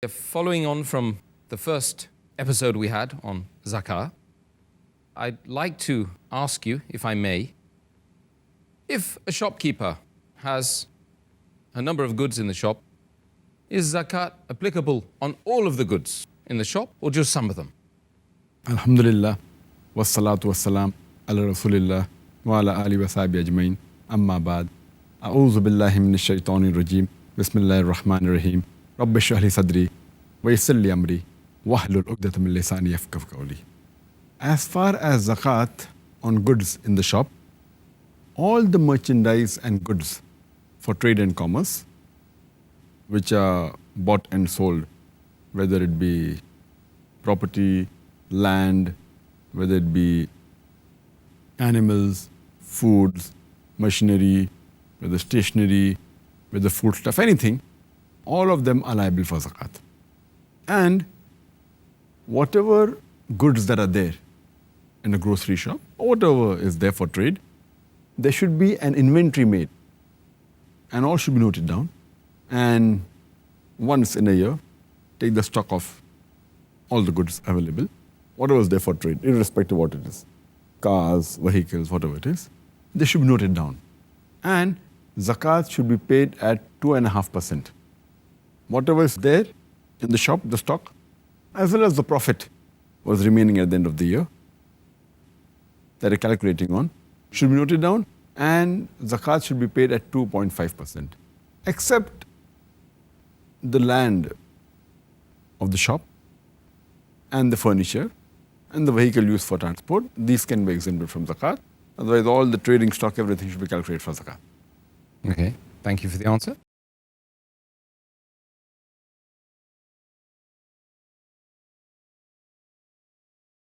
Following on from the first episode we had on Zakaat, I'd like to ask you, if I may, if a shopkeeper has a number of goods in the shop, is Zakat applicable on all of the goods in the shop or just some of them? Alhamdulillah, wassalatu wassalam ala rasulillah wa ala alihi wa sahbihi ajmain, amma ba'd. A'udhu billahi minash shaitanir rajim. Bismillahir rahmanir rahim. Rabbi shrah li sadri wa yassir li amri wahlul 'uqdatam min lisani yafqahu qawli. As far as zakat on goods in the shop, all the merchandise and goods for trade and commerce which are bought and sold, whether it be property, land, whether it be animals, foods, machinery, whether stationery, whether foodstuff, anything, all of them are liable for zakat. And whatever goods that are there in a grocery shop, or whatever is there for trade, there should be an inventory made and all should be noted down. And once in a year, take the stock of all the goods available, whatever is there for trade, irrespective of what it is, cars, vehicles, whatever it is, they should be noted down. And zakat should be paid at 2.5%. Whatever is there in the shop, the stock, as well as the profit was remaining at the end of the year that you're calculating on, should be noted down, and zakat should be paid at 2.5%. Except the land of the shop and the furniture and the vehicle used for transport, these can be exempted from zakat. Otherwise, all the trading stock, everything should be calculated for zakat. Okay, thank you for the answer.